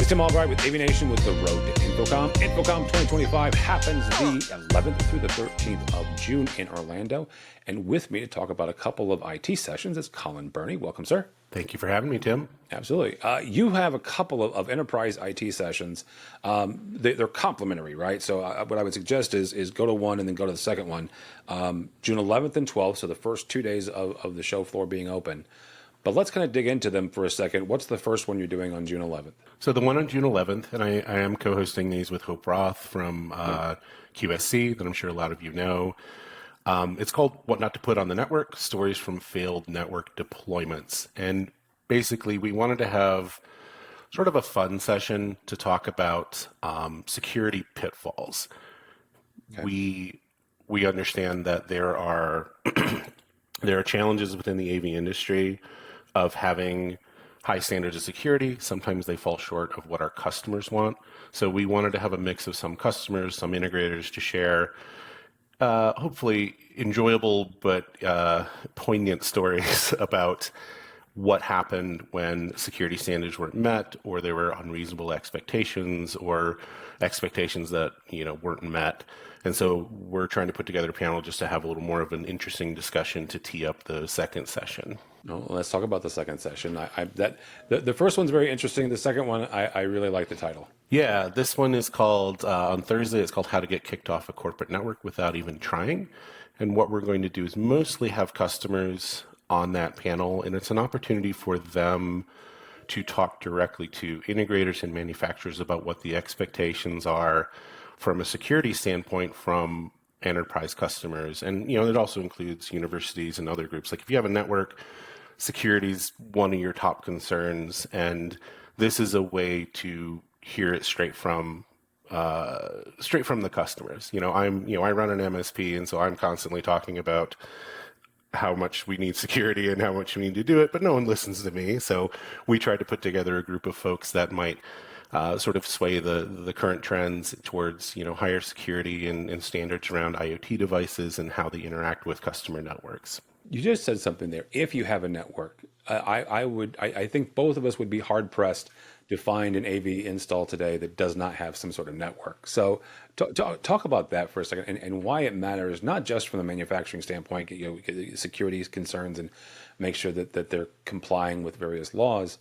It's Tim Albright with AVNation with the road to InfoComm. InfoComm 2025 happens the 11th through the 13th of June in Orlando. And with me to talk about a couple of IT sessions is Colin Birney. Welcome, sir. Thank you for having me, Tim. Absolutely. You have a couple of enterprise IT sessions. They're complementary, right? So what I would suggest is go to one and then go to the second one. June 11th and 12th, so the first 2 days of the show floor being open. But let's kind of dig into them for a second. What's the first one you're doing on June 11th? So the one on June 11th, and I am co-hosting these with Hope Roth from QSC, that I'm sure a lot of you know. It's called What Not to Put on the Network, Stories from Failed Network Deployments. And basically, we wanted to have sort of a fun session to talk about security pitfalls. Okay. We understand that there are challenges within the AV industry of having high standards of security. Sometimes they fall short of what our customers want. So we wanted to have a mix of some customers, some integrators to share hopefully enjoyable but poignant stories about what happened when security standards weren't met, or there were unreasonable expectations, or expectations that weren't met. And so we're trying to put together a panel just to have a little more of an interesting discussion to tee up the second session. Well, let's talk about the second session. The first one's very interesting. The second one, I really like the title. Yeah, this one is called, on Thursday, it's called How to Get Kicked Off a Corporate Network Without Even Trying. And what we're going to do is mostly have customers on that panel, and it's an opportunity for them to talk directly to integrators and manufacturers about what the expectations are from a security standpoint from enterprise customers. And it also includes universities and other groups. Like if you have a network, security is one of your top concerns, and this is a way to hear it straight from the customers. I run an MSP, and so I'm constantly talking about how much we need security and how much we need to do it, but no one listens to me. So we tried to put together a group of folks that might sort of sway the current trends towards higher security and standards around IoT devices and how they interact with customer networks. You just said something there. If you have a network, I think both of us would be hard pressed to find an AV install today that does not have some sort of network. So talk about that for a second and why it matters, not just from the manufacturing standpoint, security concerns and make sure that they're complying with various laws,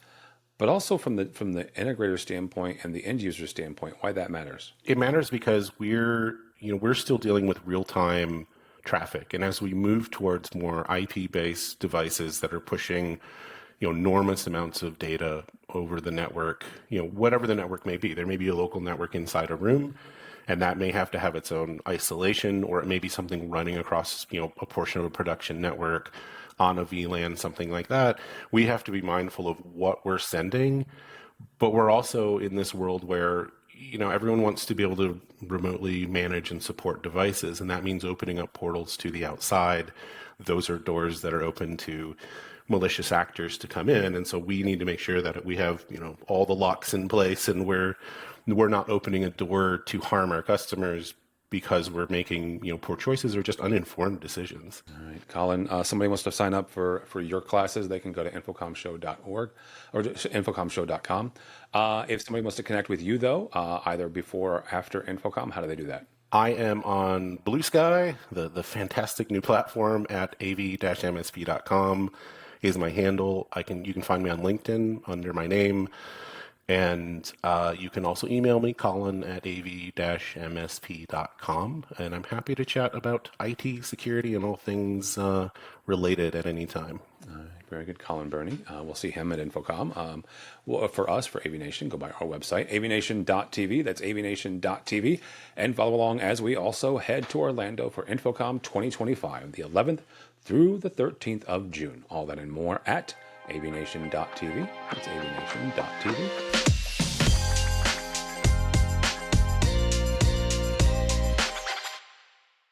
but also from the integrator standpoint and the end user standpoint, why that matters. It matters because we're still dealing with real-time traffic. And as we move towards more IP-based devices that are pushing enormous amounts of data over the network, whatever the network may be, there may be a local network inside a room, and that may have to have its own isolation, or it may be something running across a portion of a production network on a VLAN, something like that. We have to be mindful of what we're sending, but we're also in this world where everyone wants to be able to remotely manage and support devices, and that means opening up portals to the outside. Those are doors that are open to malicious actors to come in, and so we need to make sure that we have all the locks in place, and we're not opening a door to harm our customers because we're making poor choices or just uninformed decisions. All right, Colin, somebody wants to sign up for your classes, they can go to infocommshow.org or infocommshow.com. If somebody wants to connect with you, though, either before or after InfoComm, how do they do that? I am on Blue Sky, the fantastic new platform, at av-msp.com is my handle. You can find me on LinkedIn under my name. And you can also email me, Colin at av-msp.com, and I'm happy to chat about IT, security, and all things related at any time. All right, very good, Colin Birney. We'll see him at InfoComm. For us, for AVNation, go by our website, avnation.tv. That's avnation.tv. And follow along as we also head to Orlando for InfoComm 2025, the 11th through the 13th of June. All that and more at avnation.tv. That's avnation.tv.